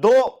2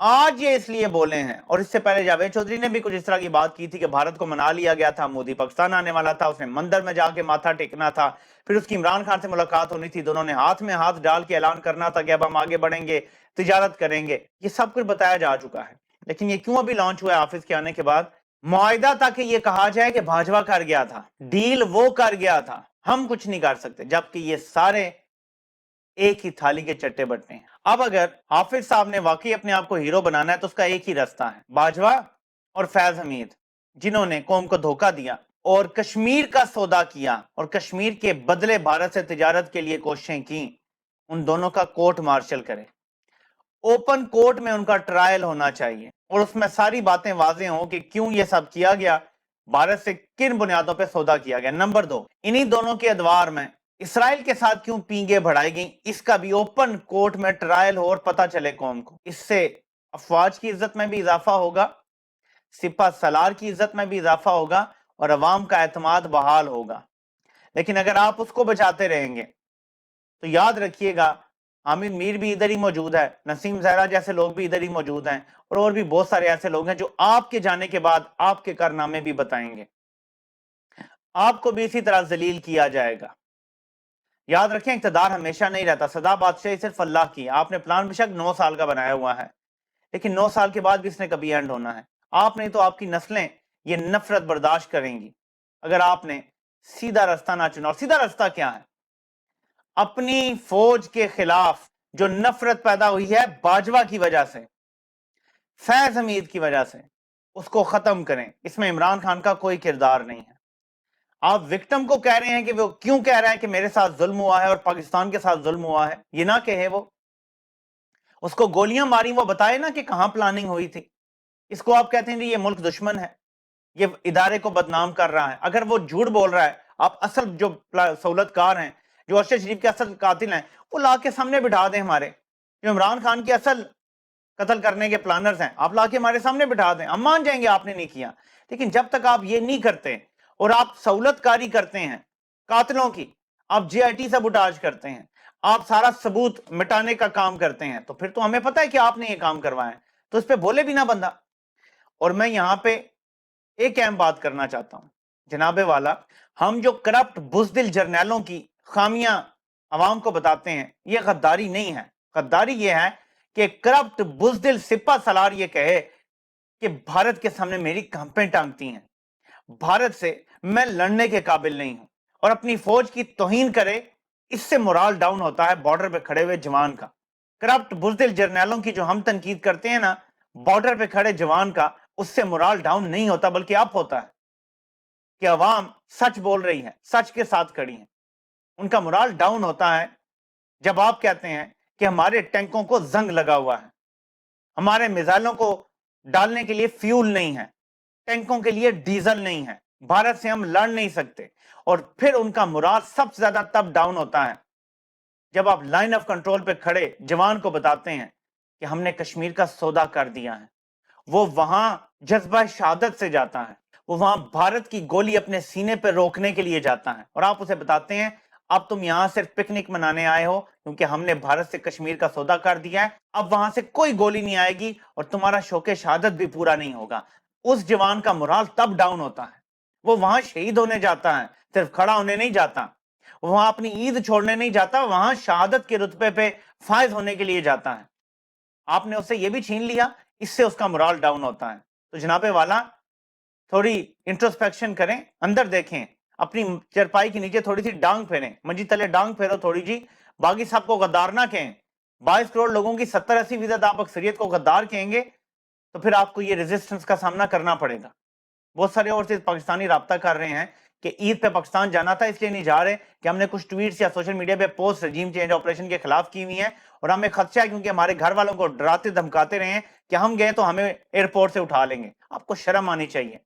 آج یہ اس لیے بولے ہیں، اور اس سے پہلے جاوید چودھری نے بھی کچھ اس طرح کی بات کی تھی کہ بھارت کو منا لیا گیا تھا، مودی پاکستان آنے والا تھا، اس نے مندر میں جا کے ماتھا ٹیکنا تھا، پھر اس کی عمران خان سے ملاقات ہونی تھی، دونوں نے ہاتھ میں ہاتھ ڈال کے اعلان کرنا تھا کہ اب ہم آگے بڑھیں گے، تجارت کریں گے، یہ سب کچھ بتایا جا چکا ہے۔ لیکن یہ کیوں ابھی لانچ ہوا ہے آفس کے آنے کے بعد؟ معاہدہ تھا کہ یہ کہا جائے کہ بھاجپا کر گیا تھا، ڈیل وہ کر گیا تھا، ہم کچھ نہیں کر سکتے، جبکہ یہ سارے ایک ہی تھالی کے چٹے بٹے ہیں۔ اب اگر حافظ صاحب نے واقعی اپنے آپ کو ہیرو بنانا ہے تو اس کا ایک ہی رستہ ہے، باجوہ اور فیض حمید، جنہوں نے قوم کو دھوکہ دیا اور کشمیر کا سودا کیا اور کشمیر کے بدلے بھارت سے تجارت کے لیے کوششیں کی، ان دونوں کا کورٹ مارشل کرے، اوپن کورٹ میں ان کا ٹرائل ہونا چاہیے اور اس میں ساری باتیں واضح ہوں کہ کیوں یہ سب کیا گیا، بھارت سے کن بنیادوں پہ سودا کیا گیا۔ نمبر 2، انہی دونوں کے ادوار میں اسرائیل کے ساتھ کیوں پینگیں بڑھائی گئیں، اس کا بھی اوپن کورٹ میں ٹرائل ہو اور پتہ چلے قوم کو۔ اس سے افواج کی عزت میں بھی اضافہ ہوگا، سپہ سالار کی عزت میں بھی اضافہ ہوگا اور عوام کا اعتماد بحال ہوگا۔ لیکن اگر آپ اس کو بچاتے رہیں گے تو یاد رکھیے گا عامر میر بھی ادھر ہی موجود ہے، نسیم زہرا جیسے لوگ بھی ادھر ہی موجود ہیں، اور بھی بہت سارے ایسے لوگ ہیں جو آپ کے جانے کے بعد آپ کے کارنامے بھی بتائیں گے، آپ کو بھی اسی طرح ذلیل کیا جائے گا۔ یاد رکھیں اقتدار ہمیشہ نہیں رہتا، سدا بادشاہی صرف اللہ کی ہے۔ آپ نے پلان بے شک 9 سال کا بنایا ہوا ہے، لیکن 9 سال کے بعد بھی اس نے کبھی اینڈ ہونا ہے۔ آپ نہیں تو آپ کی نسلیں یہ نفرت برداشت کریں گی اگر آپ نے سیدھا رستہ نہ چنا۔ اور سیدھا رستہ کیا ہے؟ اپنی فوج کے خلاف جو نفرت پیدا ہوئی ہے باجوہ کی وجہ سے، فیض حمید کی وجہ سے، اس کو ختم کریں۔ اس میں عمران خان کا کوئی کردار نہیں ہے۔ آپ وکٹم کو کہہ رہے ہیں کہ وہ کیوں کہہ رہا ہے کہ میرے ساتھ ظلم ہوا ہے اور پاکستان کے ساتھ ظلم ہوا ہے، یہ نہ کہے، وہ اس کو گولیاں ماری، وہ بتائے نا کہ کہاں پلاننگ ہوئی تھی۔ اس کو آپ کہتے ہیں کہ یہ ملک دشمن ہے، یہ ادارے کو بدنام کر رہا ہے۔ اگر وہ جھوٹ بول رہا ہے، آپ اصل جو سہولت کار ہیں، جو ارشد شریف کے اصل قاتل ہیں، وہ لا کے سامنے بٹھا دیں، ہمارے جو عمران خان کے اصل قتل کرنے کے پلانرز ہیں، آپ لا کے ہمارے سامنے بٹھا دیں، ہم مان جائیں گے آپ نے نہیں کیا۔ لیکن جب تک آپ یہ نہیں کرتے اور آپ سہولت کاری کرتے ہیں قاتلوں کی، آپ جے آئی ٹی سبوٹاج کرتے ہیں، آپ سارا ثبوت مٹانے کا کام کرتے ہیں، تو پھر تو ہمیں پتہ ہے کہ آپ نے یہ کام کروایا ہے، تو اس پہ بولے بھی نہ بندہ۔ اور میں یہاں پہ ایک اہم بات کرنا چاہتا ہوں، جناب والا، ہم جو کرپٹ بزدل جرنیلوں کی خامیاں عوام کو بتاتے ہیں، یہ غداری نہیں ہے۔ غداری یہ ہے کہ کرپٹ بزدل سپہ سالار یہ کہے کہ بھارت کے سامنے میری کھمپیں ٹانگتی ہیں، بھارت سے میں لڑنے کے قابل نہیں ہوں، اور اپنی فوج کی توہین کرے، اس سے مورال ڈاؤن ہوتا ہے بارڈر پہ کھڑے ہوئے جوان کا۔ کرپٹ بزدل جرنیلوں کی جو ہم تنقید کرتے ہیں نا، بارڈر پہ کھڑے جوان کا، اس سے مورال ڈاؤن نہیں ہوتا بلکہ اپ ہوتا ہے کہ عوام سچ بول رہی ہے، سچ کے ساتھ کھڑی ہیں۔ ان کا مورال ڈاؤن ہوتا ہے جب آپ کہتے ہیں کہ ہمارے ٹینکوں کو زنگ لگا ہوا ہے، ہمارے میزائلوں کو ڈالنے کے لیے فیول نہیں ہے، ٹینکوں کے لیے ڈیزل نہیں ہے، بھارت سے ہم لڑ نہیں سکتے۔ اور پھر ان کا مورال سب سے زیادہ تب ڈاؤن ہوتا ہے جب آپ لائن آف کنٹرول پہ کھڑے جوان کو بتاتے ہیں کہ ہم نے کشمیر کا سودا کر دیا ہے۔ وہ وہاں جذبہ شہادت سے جاتا ہے، وہ وہاں بھارت کی گولی اپنے سینے پہ روکنے کے لیے جاتا ہے، اور آپ اسے بتاتے ہیں اب تم یہاں صرف پکنک منانے آئے ہو کیونکہ ہم نے بھارت سے کشمیر کا سودا کر دیا ہے، اب وہاں سے کوئی گولی نہیں آئے گی اور تمہارا شوق شہادت بھی پورا نہیں ہوگا۔ اس جوان کا مورال تب ڈاؤن ہوتا ہے، وہ وہاں شہید ہونے جاتا ہے، صرف کھڑا ہونے نہیں جاتا، وہاں اپنی عید چھوڑنے نہیں جاتا، وہاں شہادت کے رتبے پہ فائز ہونے کے لیے جاتا ہے۔ آپ نے اسے یہ بھی چھین لیا، اس سے اس کا مورال ڈاؤن ہوتا ہے۔ تو جناب والا، تھوڑی انٹروسپیکشن کریں، اندر دیکھیں، اپنی چرپائی کے نیچے تھوڑی سی ڈانگ پھیریں، منجی تلے ڈانگ پھیرو تھوڑی جی، باقی سب کو غدار نہ کہیں۔ 22 کروڑ لوگوں کی 70-80% آپ اکثریت کو غدار کہیں گے تو پھر آپ کو یہ ریزسٹنس کا سامنا کرنا پڑے گا۔ بہت سارے اوورسیز پاکستانی رابطہ کر رہے ہیں کہ عید پہ پاکستان جانا تھا اس لیے نہیں جا رہے کہ ہم نے کچھ ٹویٹس یا سوشل میڈیا پہ پوسٹ رجیم چینج آپریشن کے خلاف کی ہوئی ہیں، اور ہمیں خدشہ ہے کیونکہ ہمارے گھر والوں کو ڈراتے دھمکاتے رہے ہیں کہ ہم گئے تو ہمیں ایئرپورٹ سے اٹھا لیں گے۔ آپ کو شرم آنی چاہیے،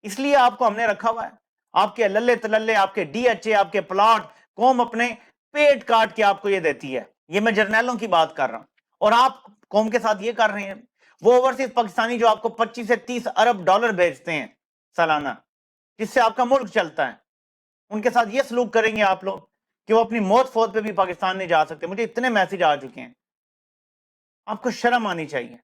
اس لیے آپ کو ہم نے رکھا ہوا ہے۔ آپ کے للے تللے، آپ کے ڈی ایچ اے، آپ کے پلاٹ، قوم اپنے پیٹ کاٹ کے آپ کو یہ دیتی ہے۔ یہ میں جرنیلوں کی بات کر رہا ہوں، اور آپ قوم کے ساتھ یہ کر رہے ہیں۔ وہ اوورسیز پاکستانی جو آپ کو 25 سے 30 ارب ڈالر بھیجتے ہیں سالانہ، جس سے آپ کا ملک چلتا ہے، ان کے ساتھ یہ سلوک کریں گے آپ لوگ کہ وہ اپنی موت فوت پہ بھی پاکستان نہیں جا سکتے۔ مجھے اتنے میسج آ چکے ہیں، آپ کو شرم آنی چاہیے۔